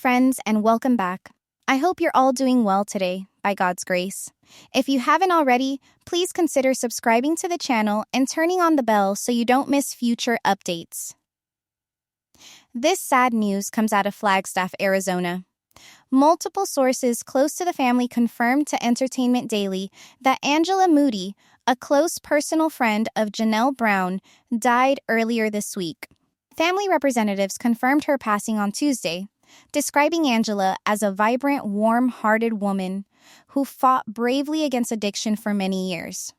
friends, and welcome back. I hope you're all doing well today, by God's grace. If you haven't already, please consider subscribing to the channel and turning on the bell so you don't miss future updates. This sad news comes out of Flagstaff, Arizona. Multiple sources close to the family confirmed to Entertainment Daily that Angela Moody, a close personal friend of Janelle Brown, died earlier this week. Family representatives confirmed her passing on Tuesday, describing Angela as a vibrant, warm-hearted woman who fought bravely against addiction for many years.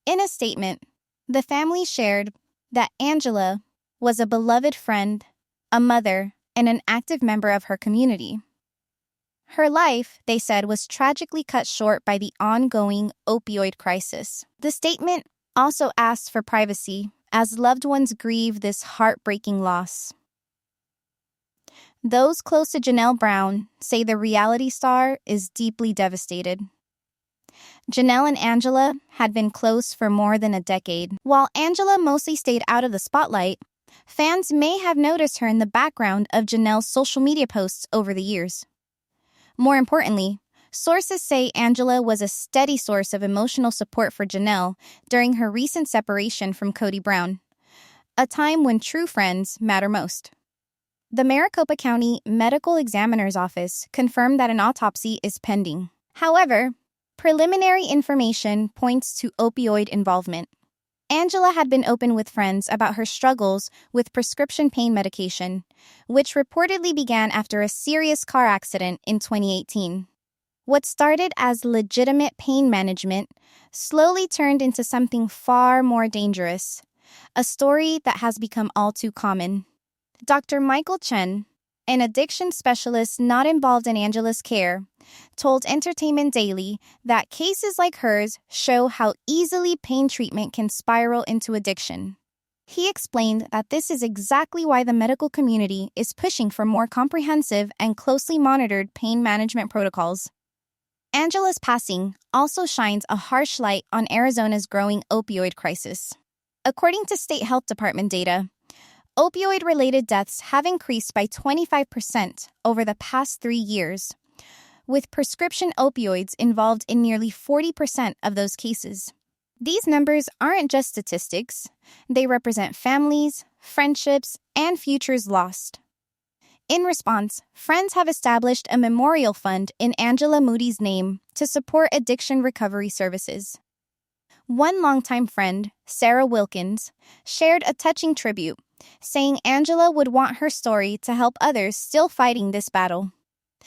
In a statement, the family shared that Angela was a beloved friend, a mother, and an active member of her community. Her life, they said, was tragically cut short by the ongoing opioid crisis. The statement also asked for privacy as loved ones grieve this heartbreaking loss. Those close to Janelle Brown say the reality star is deeply devastated. Janelle and Angela had been close for more than a decade. While Angela mostly stayed out of the spotlight, fans may have noticed her in the background of Janelle's social media posts over the years. More importantly, sources say Angela was a steady source of emotional support for Janelle during her recent separation from Kody Brown, a time when true friends matter most. The Maricopa County Medical Examiner's Office confirmed that an autopsy is pending. However, preliminary information points to opioid involvement. Angela had been open with friends about her struggles with prescription pain medication, which reportedly began after a serious car accident in 2018. What started as legitimate pain management slowly turned into something far more dangerous, a story that has become all too common. Dr. Michael Chen, an addiction specialist not involved in Angela's care, told Entertainment Daily that cases like hers show how easily pain treatment can spiral into addiction. He explained that this is exactly why the medical community is pushing for more comprehensive and closely monitored pain management protocols. Angela's passing also shines a harsh light on Arizona's growing opioid crisis. According to state health department data, opioid-related deaths have increased by 25% over the past 3 years, with prescription opioids involved in nearly 40% of those cases. These numbers aren't just statistics. They represent families, friendships, and futures lost. In response, friends have established a memorial fund in Angela Moody's name to support addiction recovery services. One longtime friend, Sarah Wilkins, shared a touching tribute, saying Angela would want her story to help others still fighting this battle.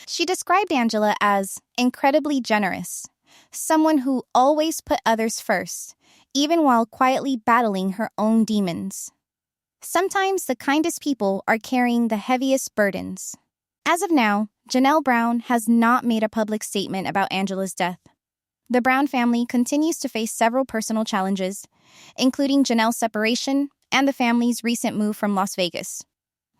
She described Angela as incredibly generous, someone who always put others first, even while quietly battling her own demons. Sometimes the kindest people are carrying the heaviest burdens. As of now, Janelle Brown has not made a public statement about Angela's death. The Brown family continues to face several personal challenges, including Janelle's separation and the family's recent move from Las Vegas.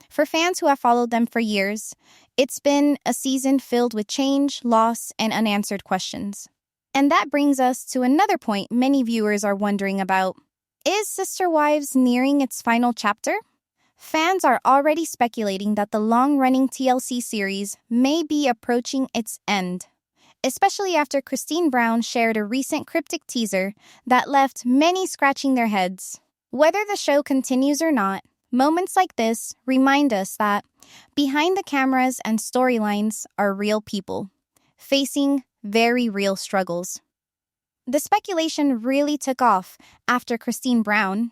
For fans who have followed them for years, it's been a season filled with change, loss, and unanswered questions. And that brings us to another point many viewers are wondering about. Is Sister Wives nearing its final chapter? Fans are already speculating that the long-running TLC series may be approaching its end, especially after Kody Brown shared a recent cryptic teaser that left many scratching their heads. Whether the show continues or not, moments like this remind us that behind the cameras and storylines are real people, facing very real struggles. The speculation really took off after Kody Brown,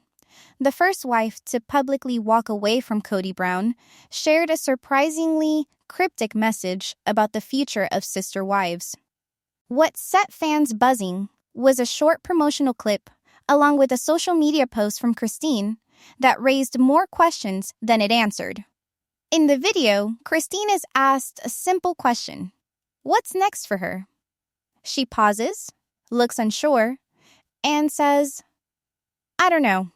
the first wife to publicly walk away from Kody Brown, shared a surprisingly cryptic message about the future of Sister Wives. What set fans buzzing was a short promotional clip along with a social media post from Kody that raised more questions than it answered. In the video, Kody is asked a simple question. What's next for her? She pauses, looks unsure, and says, I don't know.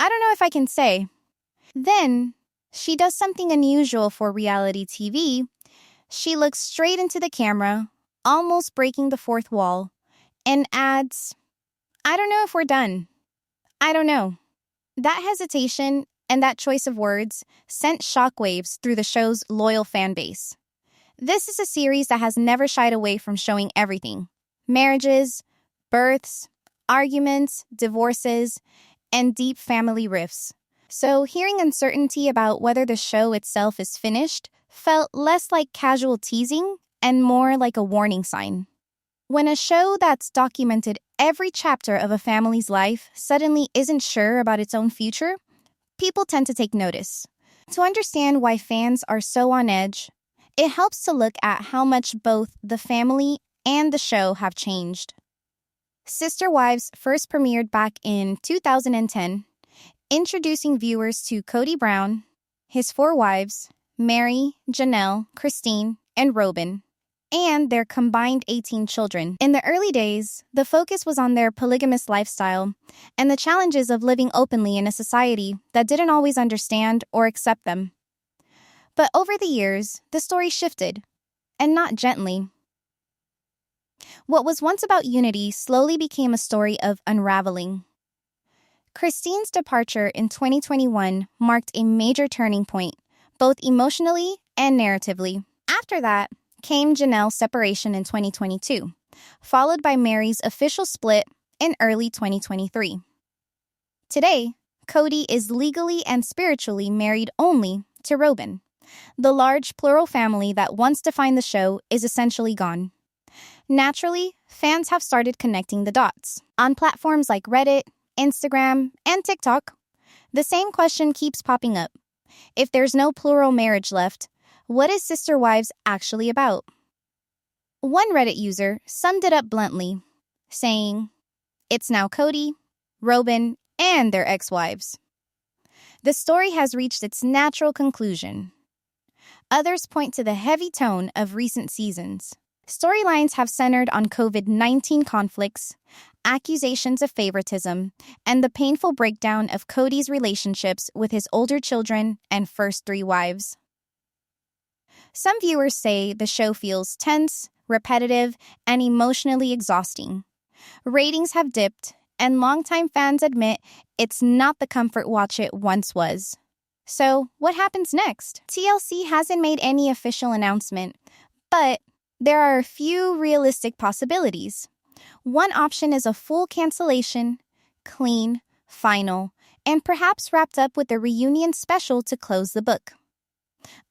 I don't know if I can say. Then, she does something unusual for reality TV. She looks straight into the camera, almost breaking the fourth wall, and adds, I don't know if we're done. I don't know. That hesitation and that choice of words sent shockwaves through the show's loyal fan base. This is a series that has never shied away from showing everything: marriages, births, arguments, divorces, and deep family rifts. So hearing uncertainty about whether the show itself is finished felt less like casual teasing and more like a warning sign. When a show that's documented every chapter of a family's life suddenly isn't sure about its own future, people tend to take notice. To understand why fans are so on edge, it helps to look at how much both the family and the show have changed. Sister Wives first premiered back in 2010, introducing viewers to Kody Brown, his 4 wives, Meri, Janelle, Christine, and Robyn, and their combined 18 children. In the early days, the focus was on their polygamous lifestyle and the challenges of living openly in a society that didn't always understand or accept them. But over the years, the story shifted, and not gently. What was once about unity slowly became a story of unraveling. Christine's departure in 2021 marked a major turning point, both emotionally and narratively. After that came Janelle's separation in 2022, followed by Meri'S official split in early 2023. Today, Kody is legally and spiritually married only to Robyn. The large plural family that once defined the show is essentially gone. Naturally, fans have started connecting the dots. On platforms like Reddit, Instagram, and TikTok, the same question keeps popping up. If there's no plural marriage left, what is Sister Wives actually about? One Reddit user summed it up bluntly, saying, "It's now Kody, Robyn, and their ex-wives." The story has reached its natural conclusion. Others point to the heavy tone of recent seasons. Storylines have centered on COVID-19 conflicts, accusations of favoritism, and the painful breakdown of Kody's relationships with his older children and first 3 wives. Some viewers say the show feels tense, repetitive, and emotionally exhausting. Ratings have dipped, and longtime fans admit it's not the comfort watch it once was. So, what happens next? TLC hasn't made any official announcement, but there are a few realistic possibilities. One option is a full cancellation, clean, final, and perhaps wrapped up with a reunion special to close the book.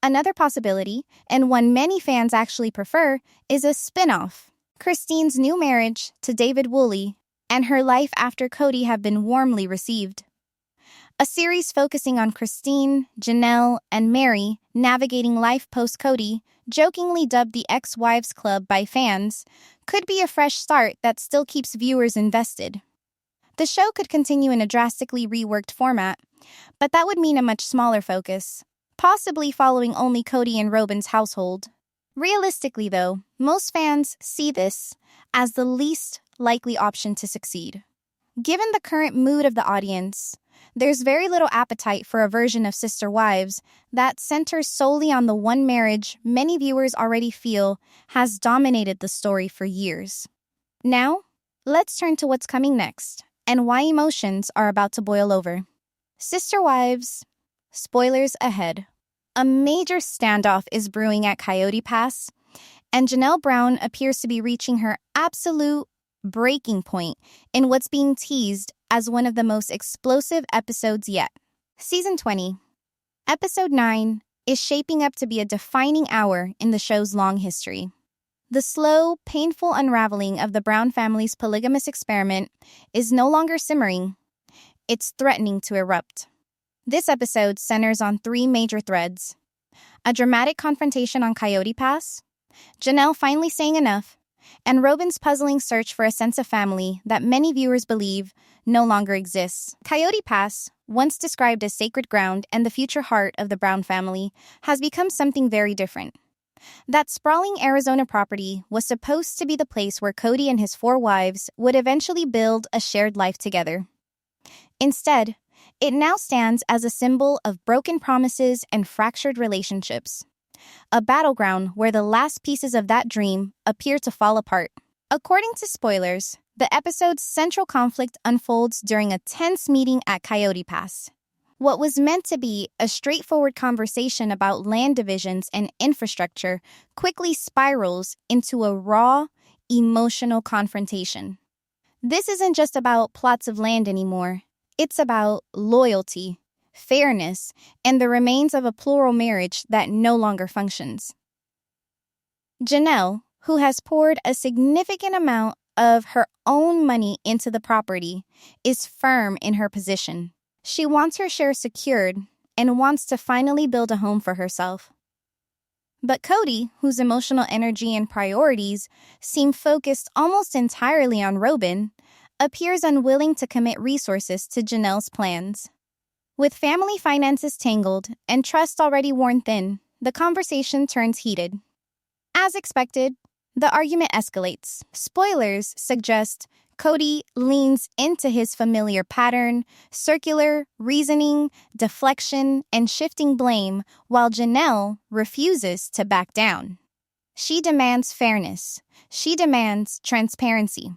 Another possibility, and one many fans actually prefer, is a spin-off. Christine's new marriage to David Woolley and her life after Kody have been warmly received. A series focusing on Christine, Janelle, and Meri navigating life post-Kody, jokingly dubbed the Ex-Wives Club by fans, could be a fresh start that still keeps viewers invested. The show could continue in a drastically reworked format, but that would mean a much smaller focus, possibly following only Kody and Robyn's household. Realistically, though, most fans see this as the least likely option to succeed. Given the current mood of the audience, there's very little appetite for a version of Sister Wives that centers solely on the one marriage many viewers already feel has dominated the story for years. Now, let's turn to what's coming next and why emotions are about to boil over. Sister Wives, spoilers ahead. A major standoff is brewing at Coyote Pass, and Janelle Brown appears to be reaching her absolute breaking point in what's being teased as one of the most explosive episodes yet. Season 20, Episode 9, is shaping up to be a defining hour in the show's long history. The slow, painful unraveling of the Brown family's polygamous experiment is no longer simmering. It's threatening to erupt. This episode centers on 3 major threads: a dramatic confrontation on Coyote Pass, Janelle finally saying enough, and Robyn's puzzling search for a sense of family that many viewers believe no longer exists. Coyote Pass, once described as sacred ground and the future heart of the Brown family, has become something very different. That sprawling Arizona property was supposed to be the place where Kody and his 4 wives would eventually build a shared life together. Instead, it now stands as a symbol of broken promises and fractured relationships. A battleground where the last pieces of that dream appear to fall apart. According to spoilers, the episode's central conflict unfolds during a tense meeting at Coyote Pass. What was meant to be a straightforward conversation about land divisions and infrastructure quickly spirals into a raw, emotional confrontation. This isn't just about plots of land anymore. It's about loyalty, fairness, and the remains of a plural marriage that no longer functions. Janelle, who has poured a significant amount of her own money into the property, is firm in her position. She wants her share secured and wants to finally build a home for herself. But Kody, whose emotional energy and priorities seem focused almost entirely on Robyn, appears unwilling to commit resources to Janelle's plans. With family finances tangled and trust already worn thin, the conversation turns heated. As expected, the argument escalates. Spoilers suggest Kody leans into his familiar pattern, circular reasoning, deflection, and shifting blame, while Janelle refuses to back down. She demands fairness. She demands transparency.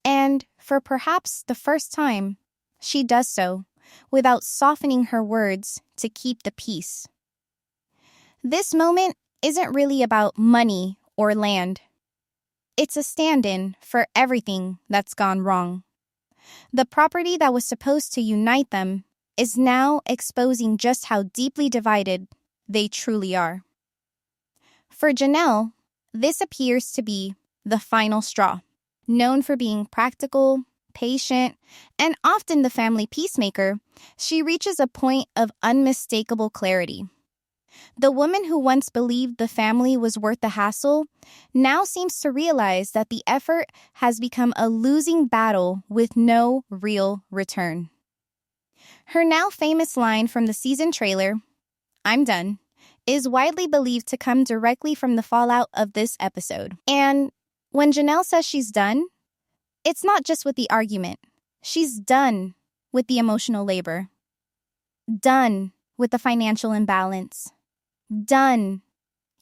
And for perhaps the first time, she does so without softening her words to keep the peace. This moment isn't really about money or land. It's a stand-in for everything that's gone wrong. The property that was supposed to unite them is now exposing just how deeply divided they truly are. For Janelle, this appears to be the final straw. Known for being practical, patient, and often the family peacemaker, she reaches a point of unmistakable clarity. The woman who once believed the family was worth the hassle now seems to realize that the effort has become a losing battle with no real return. Her now famous line from the season trailer, "I'm done," is widely believed to come directly from the fallout of this episode. And when Janelle says she's done, it's not just with the argument. She's done with the emotional labor. Done with the financial imbalance. Done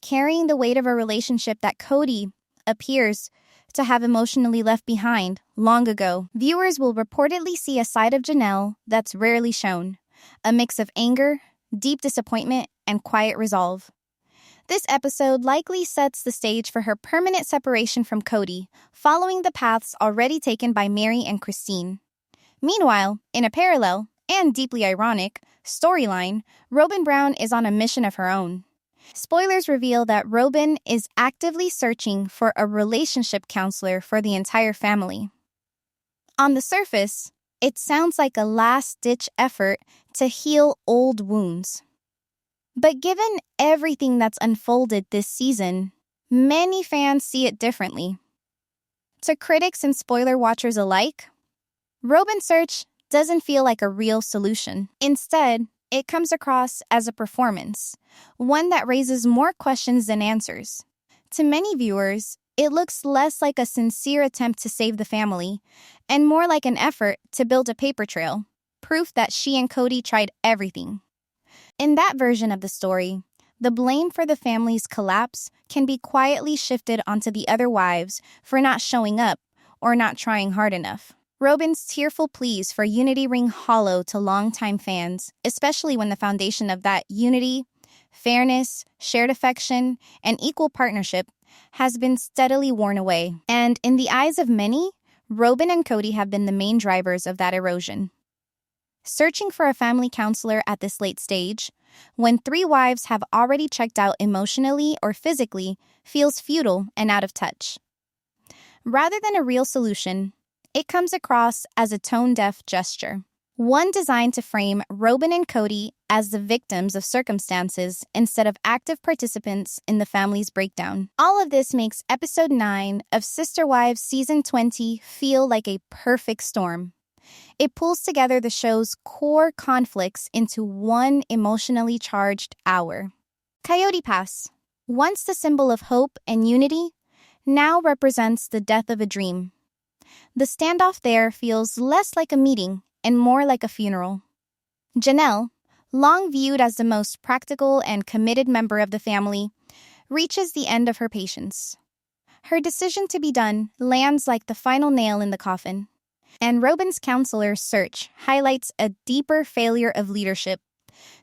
carrying the weight of a relationship that Kody appears to have emotionally left behind long ago. Viewers will reportedly see a side of Janelle that's rarely shown, a mix of anger, deep disappointment, and quiet resolve. This episode likely sets the stage for her permanent separation from Kody, following the paths already taken by Meri and Christine. Meanwhile, in a parallel, and deeply ironic, storyline, Robyn Brown is on a mission of her own. Spoilers reveal that Robyn is actively searching for a relationship counselor for the entire family. On the surface, it sounds like a last-ditch effort to heal old wounds. But given everything that's unfolded this season, many fans see it differently. To critics and spoiler watchers alike, Robyn's search doesn't feel like a real solution. Instead, it comes across as a performance, one that raises more questions than answers. To many viewers, it looks less like a sincere attempt to save the family, and more like an effort to build a paper trail, proof that she and Kody tried everything. In that version of the story, the blame for the family's collapse can be quietly shifted onto the other wives for not showing up or not trying hard enough. Robyn's tearful pleas for unity ring hollow to longtime fans, especially when the foundation of that unity, fairness, shared affection, and equal partnership has been steadily worn away. And in the eyes of many, Robyn and Kody have been the main drivers of that erosion. Searching for a family counselor at this late stage, when 3 wives have already checked out emotionally or physically, feels futile and out of touch. Rather than a real solution, it comes across as a tone-deaf gesture, one designed to frame Robyn and Kody as the victims of circumstances instead of active participants in the family's breakdown. All of this makes Episode 9 of Sister Wives Season 20 feel like a perfect storm. It pulls together the show's core conflicts into one emotionally charged hour. Coyote Pass, once the symbol of hope and unity, now represents the death of a dream. The standoff there feels less like a meeting and more like a funeral. Janelle, long viewed as the most practical and committed member of the family, reaches the end of her patience. Her decision to be done lands like the final nail in the coffin. And Robyn's counselor's search highlights a deeper failure of leadership,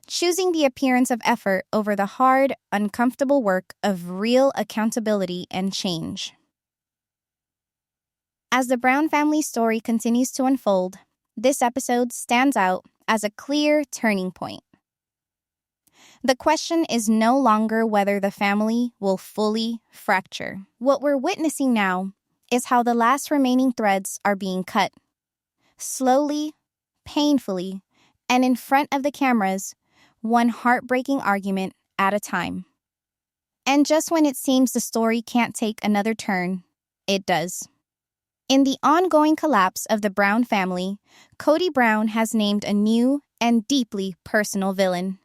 choosing the appearance of effort over the hard, uncomfortable work of real accountability and change. As the Brown family story continues to unfold, this episode stands out as a clear turning point. The question is no longer whether the family will fully fracture. What we're witnessing now is how the last remaining threads are being cut. Slowly, painfully, and in front of the cameras, one heartbreaking argument at a time. And just when it seems the story can't take another turn, it does. In the ongoing collapse of the Brown family, Kody Brown has named a new and deeply personal villain.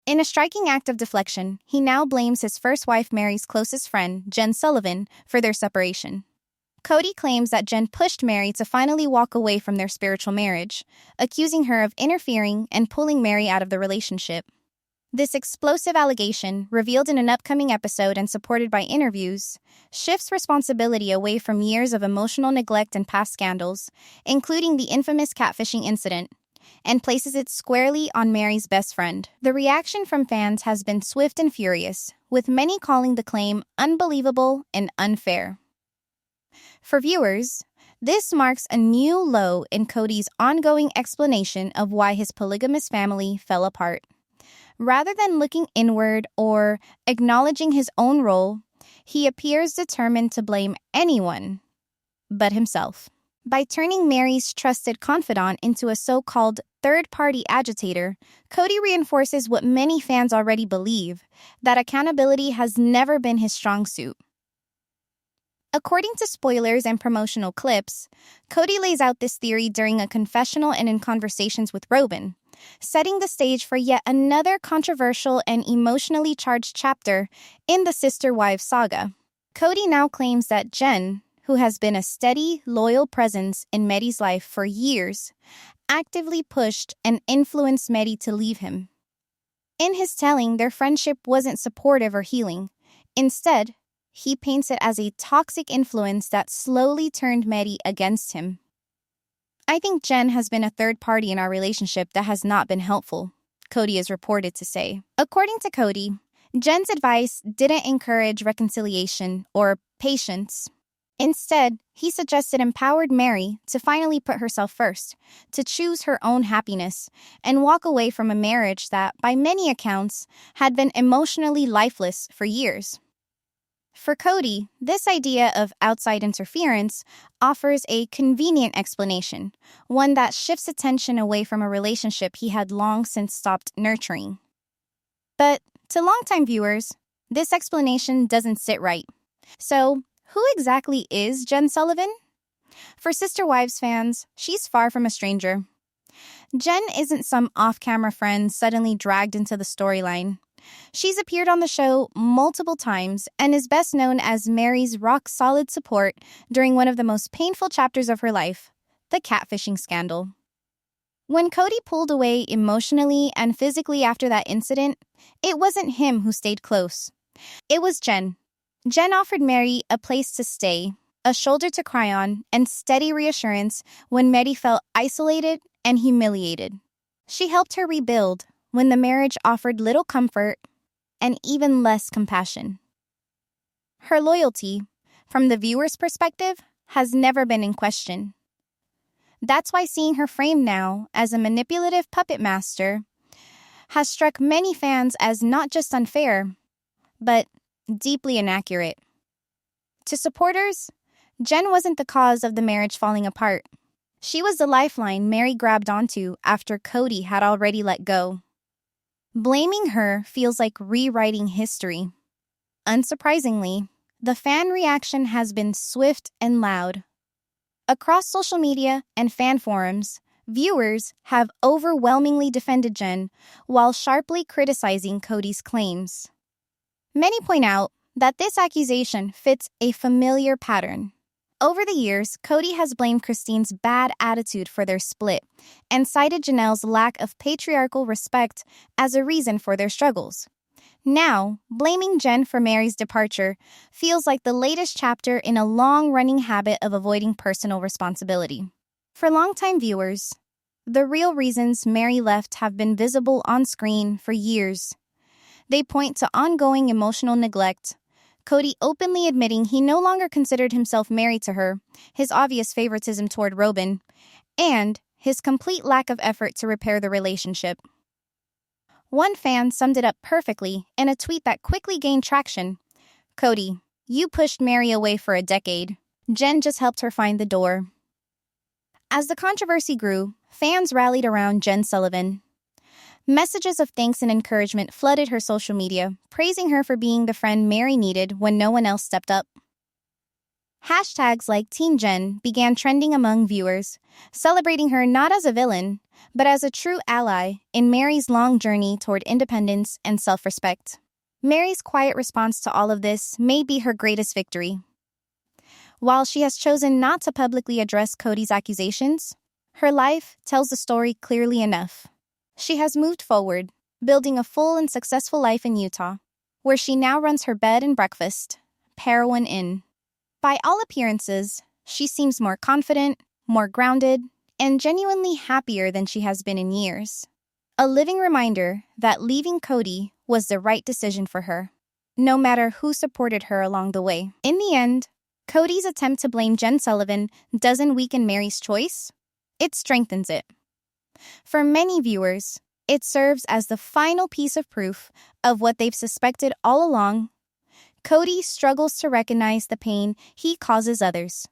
In a striking act of deflection, he now blames his first wife Meri'S closest friend, Jen Sullivan, for their separation. Kody claims that Jen pushed Meri to finally walk away from their spiritual marriage, accusing her of interfering and pulling Meri out of the relationship. This explosive allegation, revealed in an upcoming episode and supported by interviews, shifts responsibility away from years of emotional neglect and past scandals, including the infamous catfishing incident, and places it squarely on Meri's best friend. The reaction from fans has been swift and furious, with many calling the claim unbelievable and unfair. For viewers, this marks a new low in Kody's ongoing explanation of why his polygamous family fell apart. Rather than looking inward or acknowledging his own role, he appears determined to blame anyone but himself. By turning Meri's trusted confidant into a so-called third-party agitator, Kody reinforces what many fans already believe, that accountability has never been his strong suit. According to spoilers and promotional clips, Kody lays out this theory during a confessional and in conversations with Robyn, setting the stage for yet another controversial and emotionally charged chapter in the sister-wives saga. Kody now claims that Jen, who has been a steady, loyal presence in Meri's life for years, actively pushed and influenced Meri to leave him. In his telling, their friendship wasn't supportive or healing. Instead, he paints it as a toxic influence that slowly turned Meri against him. I think Jen has been a third party in our relationship that has not been helpful, Kody is reported to say. According to Kody, Jen's advice didn't encourage reconciliation or patience. Instead, he suggested empowered Meri to finally put herself first, to choose her own happiness, and walk away from a marriage that, by many accounts, had been emotionally lifeless for years. For Kody, this idea of outside interference offers a convenient explanation, one that shifts attention away from a relationship he had long since stopped nurturing. But to longtime viewers, this explanation doesn't sit right. So, who exactly is Jen Sullivan? For Sister Wives fans, she's far from a stranger. Jen isn't some off-camera friend suddenly dragged into the storyline. She's appeared on the show multiple times and is best known as Meri's rock-solid support during one of the most painful chapters of her life, the catfishing scandal. When Kody pulled away emotionally and physically after that incident, it wasn't him who stayed close. It was Jen. Jen offered Meri a place to stay, a shoulder to cry on, and steady reassurance when Meri felt isolated and humiliated. She helped her rebuild when the marriage offered little comfort and even less compassion. Her loyalty, from the viewer's perspective, has never been in question. That's why seeing her framed now as a manipulative puppet master has struck many fans as not just unfair, but deeply inaccurate. To supporters, Jen wasn't the cause of the marriage falling apart. She was the lifeline Meri grabbed onto after Kody had already let go. Blaming her feels like rewriting history. Unsurprisingly, the fan reaction has been swift and loud. Across social media and fan forums, viewers have overwhelmingly defended Jen while sharply criticizing Kody's claims. Many point out that this accusation fits a familiar pattern. Over the years, Kody has blamed Christine's bad attitude for their split and cited Janelle's lack of patriarchal respect as a reason for their struggles. Now, blaming Jen for Meri's departure feels like the latest chapter in a long-running habit of avoiding personal responsibility. For longtime viewers, the real reasons Meri left have been visible on screen for years. They point to ongoing emotional neglect, Kody openly admitting he no longer considered himself married to her, his obvious favoritism toward Robyn, and his complete lack of effort to repair the relationship. One fan summed it up perfectly in a tweet that quickly gained traction. "Kody, you pushed Meri away for a decade. Jen just helped her find the door." As the controversy grew, fans rallied around Jen Sullivan. Messages of thanks and encouragement flooded her social media, praising her for being the friend Meri needed when no one else stepped up. Hashtags like Team Jen began trending among viewers, celebrating her not as a villain, but as a true ally in Meri's long journey toward independence and self-respect. Meri's quiet response to all of this may be her greatest victory. While she has chosen not to publicly address Kody's accusations, her life tells the story clearly enough. She has moved forward, building a full and successful life in Utah, where she now runs her bed and breakfast, Parowan Inn. By all appearances, she seems more confident, more grounded, and genuinely happier than she has been in years. A living reminder that leaving Kody was the right decision for her, no matter who supported her along the way. In the end, Kody's attempt to blame Jen Sullivan doesn't weaken Meri's choice, it strengthens it. For many viewers, it serves as the final piece of proof of what they've suspected all along. Kody struggles to recognize the pain he causes others.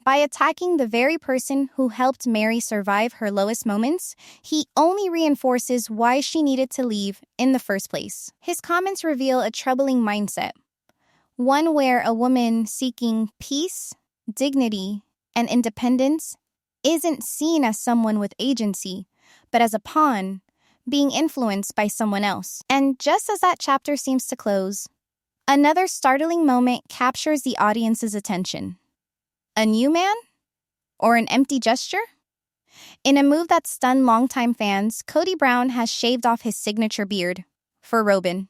By attacking the very person who helped Meri survive her lowest moments, he only reinforces why she needed to leave in the first place. His comments reveal a troubling mindset, one where a woman seeking peace, dignity, and independence isn't seen as someone with agency, but as a pawn, being influenced by someone else. And just as that chapter seems to close, another startling moment captures the audience's attention. A new man? Or an empty gesture? In a move that stunned longtime fans, Kody Brown has shaved off his signature beard for Robyn.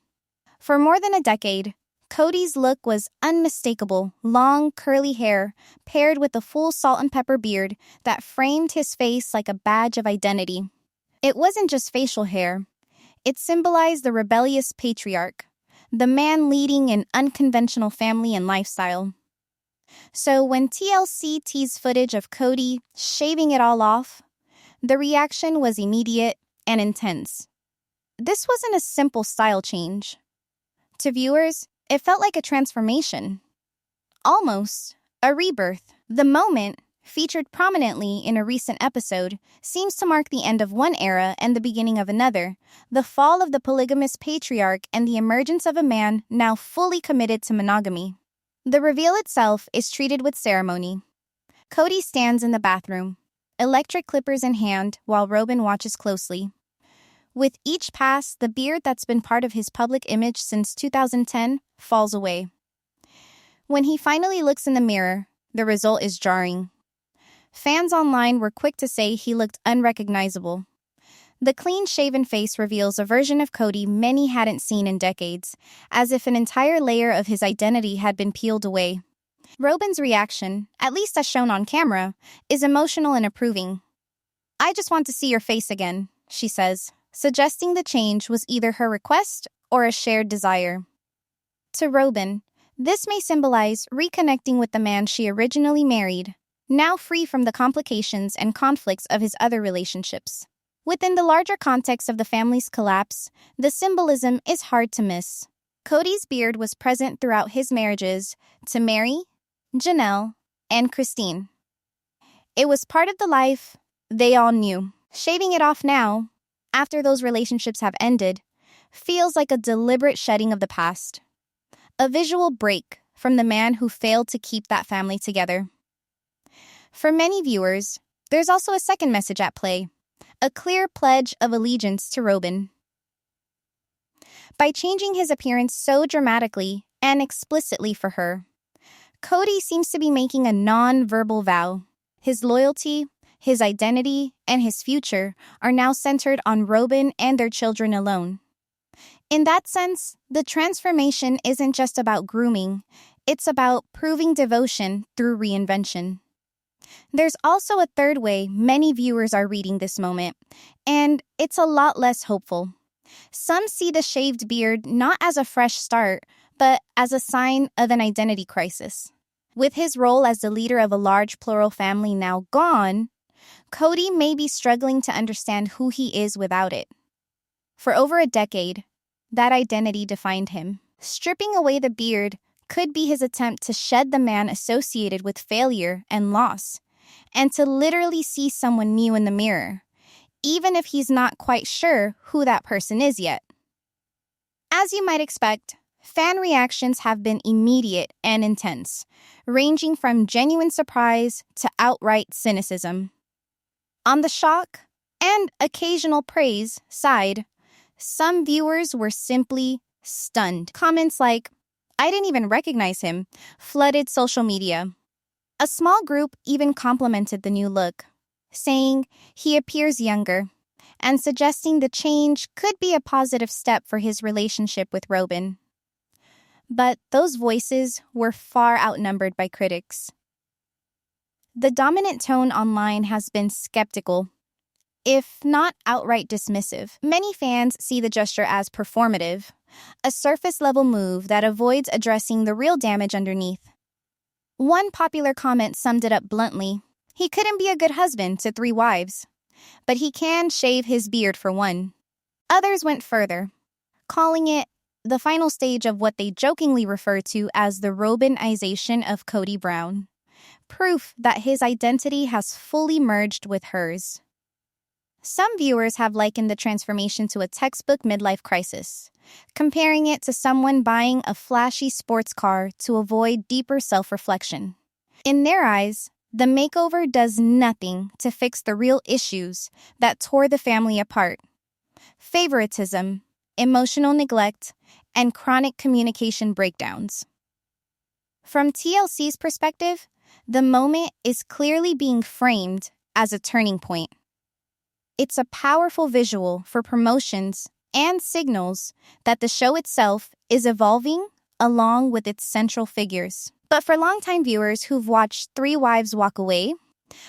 For more than a decade, Kody's look was unmistakable, long, curly hair, paired with a full salt and pepper beard that framed his face like a badge of identity. It wasn't just facial hair. It symbolized the rebellious patriarch, the man leading an unconventional family and lifestyle. So when TLC teased footage of Kody shaving it all off, the reaction was immediate and intense. This wasn't a simple style change. To viewers, it felt like a transformation. Almost a rebirth. The moment, featured prominently in a recent episode, seems to mark the end of one era and the beginning of another, the fall of the polygamous patriarch and the emergence of a man now fully committed to monogamy. The reveal itself is treated with ceremony. Kody stands in the bathroom, electric clippers in hand, while Robyn watches closely. With each pass, the beard that's been part of his public image since 2010 falls away. When he finally looks in the mirror, the result is jarring. Fans online were quick to say he looked unrecognizable. The clean-shaven face reveals a version of Kody many hadn't seen in decades, as if an entire layer of his identity had been peeled away. Robyn's reaction, at least as shown on camera, is emotional and approving. "I just want to see your face again," she says, suggesting the change was either her request or a shared desire. To Robyn, this may symbolize reconnecting with the man she originally married, now free from the complications and conflicts of his other relationships. Within the larger context of the family's collapse, the symbolism is hard to miss. Kody's beard was present throughout his marriages to Meri, Janelle, and Christine. It was part of the life they all knew. Shaving it off now, after those relationships have ended, feels like a deliberate shedding of the past. A visual break from the man who failed to keep that family together. For many viewers, there's also a second message at play, a clear pledge of allegiance to Robyn. By changing his appearance so dramatically and explicitly for her, Kody seems to be making a non-verbal vow. His loyalty, his identity, and his future are now centered on Robyn and their children alone. In that sense, the transformation isn't just about grooming, it's about proving devotion through reinvention. There's also a third way many viewers are reading this moment, and it's a lot less hopeful. Some see the shaved beard not as a fresh start, but as a sign of an identity crisis. With his role as the leader of a large plural family now gone, Kody may be struggling to understand who he is without it. For over a decade, that identity defined him. Stripping away the beard could be his attempt to shed the man associated with failure and loss, and to literally see someone new in the mirror, even if he's not quite sure who that person is yet. As you might expect, fan reactions have been immediate and intense, ranging from genuine surprise to outright cynicism. On the shock and occasional praise side, some viewers were simply stunned. Comments like, "I didn't even recognize him," flooded social media. A small group even complimented the new look, saying he appears younger, and suggesting the change could be a positive step for his relationship with Robyn. But those voices were far outnumbered by critics. The dominant tone online has been skeptical, if not outright dismissive. Many fans see the gesture as performative, a surface-level move that avoids addressing the real damage underneath. One popular comment summed it up bluntly: he couldn't be a good husband to 3 wives, but he can shave his beard for one. Others went further, calling it the final stage of what they jokingly refer to as the Robynization of Kody Brown, proof that his identity has fully merged with hers. Some viewers have likened the transformation to a textbook midlife crisis, comparing it to someone buying a flashy sports car to avoid deeper self-reflection. In their eyes, the makeover does nothing to fix the real issues that tore the family apart: favoritism, emotional neglect, and chronic communication breakdowns. From TLC's perspective, the moment is clearly being framed as a turning point. It's a powerful visual for promotions and signals that the show itself is evolving along with its central figures. But for longtime viewers who've watched 3 wives walk away,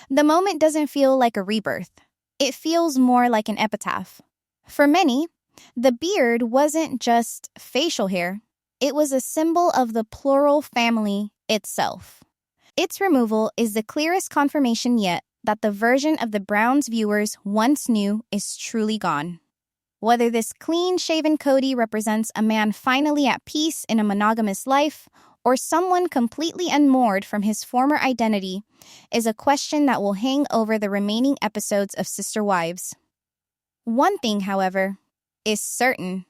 the moment doesn't feel like a rebirth. It feels more like an epitaph. For many, the beard wasn't just facial hair. It was a symbol of the plural family itself. Its removal is the clearest confirmation yet that the version of the Browns viewers once knew is truly gone. Whether this clean-shaven Kody represents a man finally at peace in a monogamous life, or someone completely unmoored from his former identity, is a question that will hang over the remaining episodes of Sister Wives. One thing, however, is certain: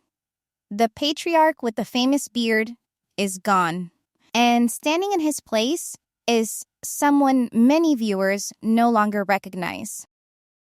the patriarch with the famous beard is gone, and standing in his place is someone many viewers no longer recognize.